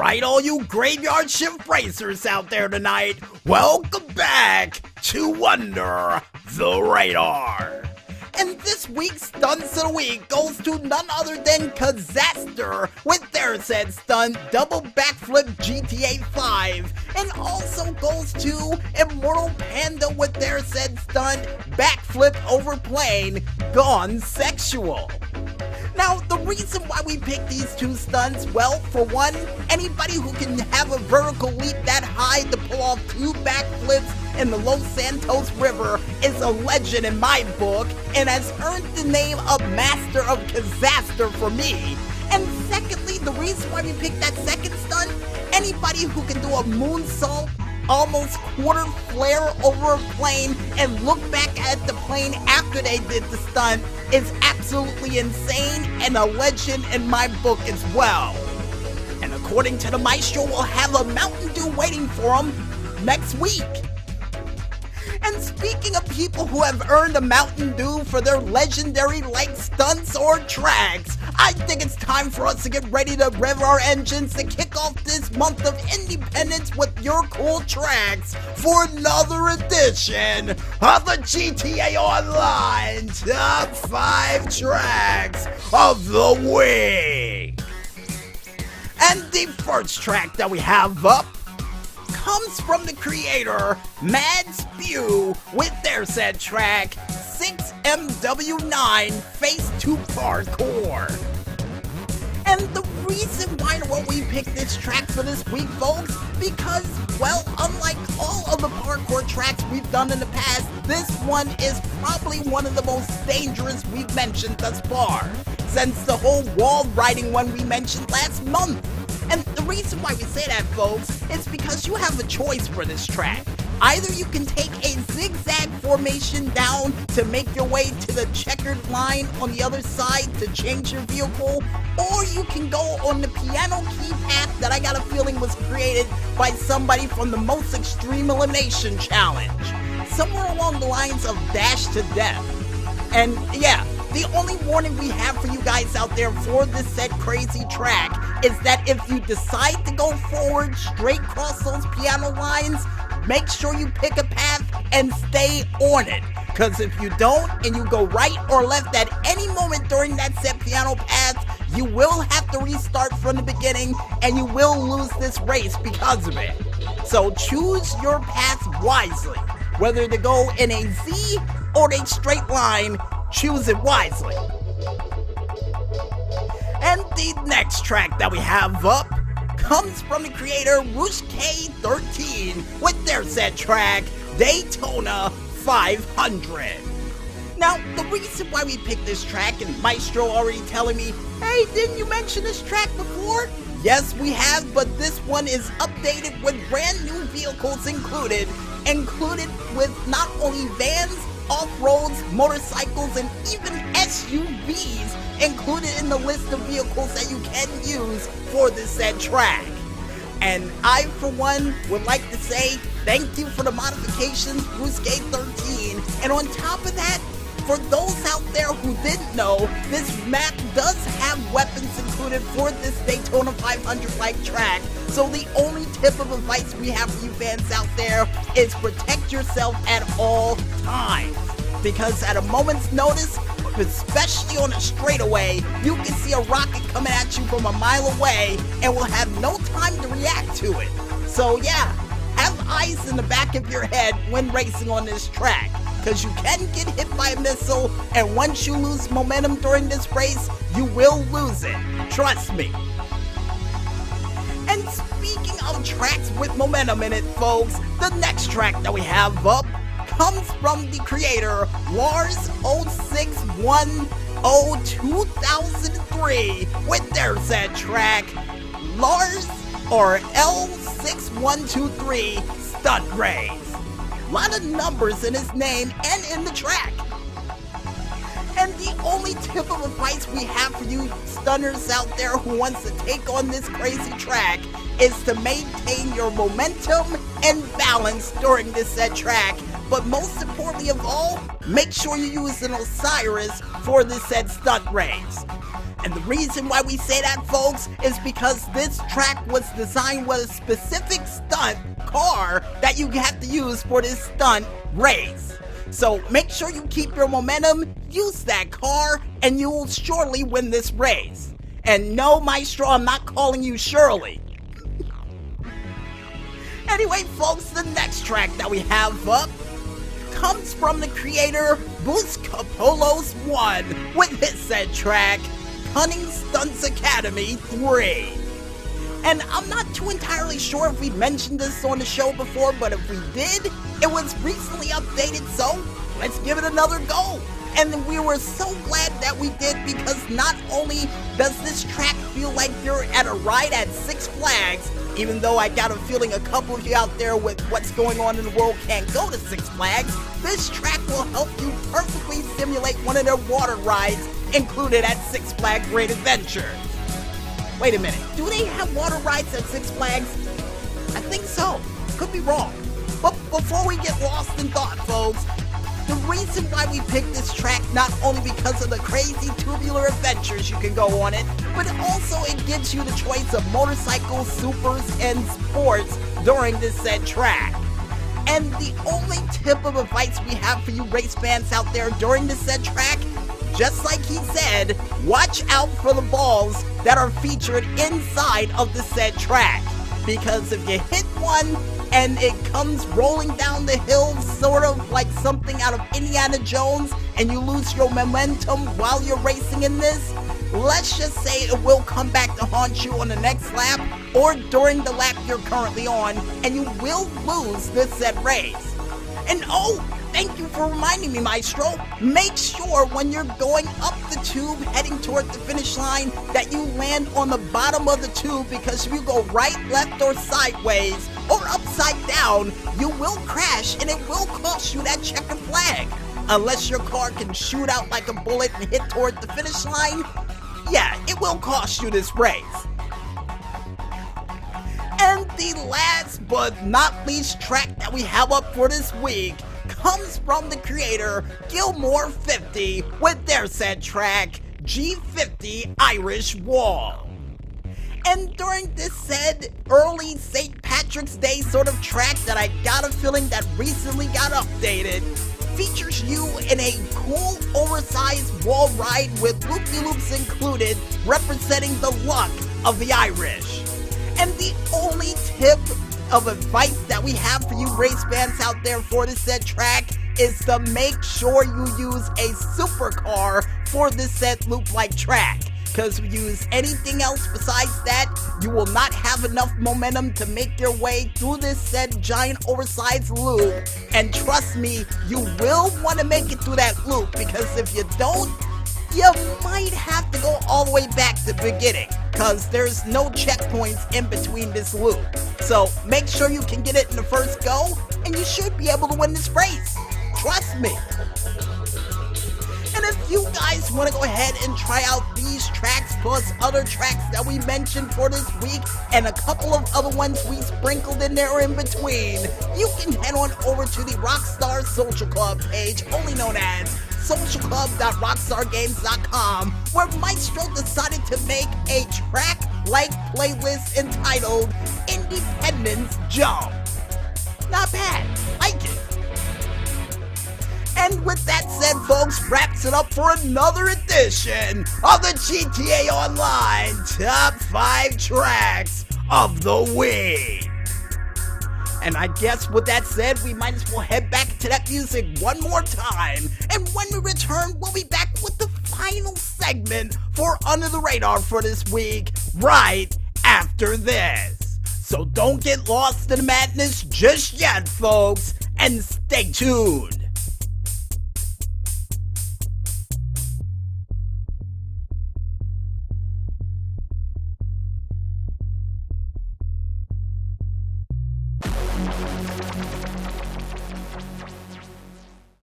Alright, all you graveyard shift racers out there tonight, welcome back to Under the Radar. And this week's Stunts of the Week goes to none other than Kazaster with their said stunt, Double Backflip GTA 5. And also goes to Immortal Panda with their said stunt, Backflip Over Plane, Gone Sexual. Now, the reason why we picked these two stunts, well, for one, anybody who can have a vertical leap that high to pull off two backflips in the Los Santos River is a legend in my book and has earned the name of Master of Kazaster for me. And secondly, the reason why we picked that second stunt, anybody who can do a moonsault, almost quarter flare over a plane and look back at the plane after they did the stunt is absolutely insane and a legend in my book as well. And according to the maestro, we'll have a Mountain Dew waiting for him next week. And speaking of people who have earned a Mountain Dew for their legendary like stunts or tracks, I think it's time for us to get ready to rev our engines to kick off this month of Indy-pendence with your cool tracks for another edition of the GTA Online Top 5 Tracks of the Week. And the first track that we have up comes from the creator Mad Spew with their said track 6MW9 Phase 2 Parkour. And the reason why we picked this track for this week, folks, because, well, unlike all of the parkour tracks we've done in the past, this one is probably one of the most dangerous we've mentioned thus far, since the whole wall riding one we mentioned last month. And the reason why we say that, folks, is because you have a choice for this track. Either you can take a zigzag formation down to make your way to the checkered line on the other side to change your vehicle, or you can go on the piano key path that I got a feeling was created by somebody from the Most Extreme Elimination Challenge, somewhere along the lines of Dash to Death. And yeah, the only warning we have for you guys out there for this said crazy track is that if you decide to go forward straight across those piano lines, make sure you pick a path and stay on it. Because if you don't and you go right or left at any moment during that said piano path, you will have to restart from the beginning and you will lose this race because of it. So choose your path wisely. Whether to go in a Z or a straight line, choose it wisely. And the next track that we have up comes from the creator K13 with their said track Daytona 500. Now, the reason why we picked this track, and Maestro already telling me, hey, didn't you mention this track before? Yes, we have, but this one is updated with brand new vehicles included with not only vans, off-roads, motorcycles, and even SUVs included in the list of vehicles that you can use for this said track. And I, for one, would like to say thank you for the modifications, K13, and on top of that, for those out there who didn't know, this map does have weapons included for this Daytona 500-like track, so the only tip of advice we have for you fans out there is protect yourself at all times. Because at a moment's notice, especially on a straightaway, you can see a rocket coming at you from a mile away and will have no time to react to it. So yeah, have eyes in the back of your head when racing on this track, because you can get hit by a missile, and once you lose momentum during this race, you will lose it. Trust me. And speaking of tracks with momentum in it, folks, the next track that we have up comes from the creator Lars06102003 with their said track Lars or L6123 Stunt Race. A lot of numbers in his name and in the track. And the only tip of advice we have for you stunners out there who wants to take on this crazy track is to maintain your momentum and balance during this said track. But most importantly of all, make sure you use an Osiris for this said stunt race. And the reason why we say that, folks, is because this track was designed with a specific stunt car that you have to use for this stunt race. So make sure you keep your momentum, use that car, and you will surely win this race. And no, Maestro, I'm not calling you Shirley. Anyway, folks, the next track that we have up comes from the creator Buscapolos 1 with his said track, Cunning Stunts Academy 3. And I'm not too entirely sure if we mentioned this on the show before, but if we did, it was recently updated, so let's give it another go. And we were so glad that we did, because not only does this track feel like you're at a ride at Six Flags, even though I got a feeling a couple of you out there with what's going on in the world can't go to Six Flags, this track will help you perfectly simulate one of their water rides included at Six Flags Great Adventure. Wait a minute, do they have water rides at Six Flags? I think so. Could be wrong. But before we get lost in thought, folks, the reason why we picked this track, not only because of the crazy tubular adventures you can go on it, but also it gives you the choice of motorcycles, supers, and sports during this said track. And the only tip of advice we have for you race fans out there during this said track, just like he said, watch out for the balls that are featured inside of the said track. Because if you hit one and it comes rolling down the hill, sort of like something out of Indiana Jones, and you lose your momentum while you're racing in this, let's just say it will come back to haunt you on the next lap or during the lap you're currently on, and you will lose this said race. And oh, thank you for reminding me, Maestro. Make sure when you're going up the tube heading toward the finish line that you land on the bottom of the tube, because if you go right, left, or sideways, or upside down, you will crash and it will cost you that checkered flag. Unless your car can shoot out like a bullet and hit toward the finish line, yeah, it will cost you this race. And the last but not least track that we have up for this week comes from the creator Gilmore50 with their said track, G50 Irish Wall. And during this said early St. Patrick's Day sort of track that I got a feeling that recently got updated, features you in a cool oversized wall ride with loop-de-loops included, representing the luck of the Irish. And the only tip of advice that we have for you race fans out there for this said track is to make sure you use a supercar for this said loop-like track. Because if you use anything else besides that, you will not have enough momentum to make your way through this said giant oversized loop. And trust me, you will want to make it through that loop, because if you don't, you might have to go all the way back to the beginning, because there's no checkpoints in between this loop. So make sure you can get it in the first go, and you should be able to win this race. Trust me. And if you guys want to go ahead and try out these tracks plus other tracks that we mentioned for this week and a couple of other ones we sprinkled in there or in between, you can head on over to the Rockstar Social Club page, only known as socialclub.rockstargames.com, where Maestro decided to make a track-like playlist entitled Indy-pendence Jump. Not bad, like it. And with that said, folks, wraps it up for another edition of the GTA Online Top 5 Tracks of the Week. And I guess with that said, we might as well head back to that music one more time. And when we return, we'll be back with the final segment for Under the Radar for this week, right after this. So don't get lost in the madness just yet, folks, and stay tuned.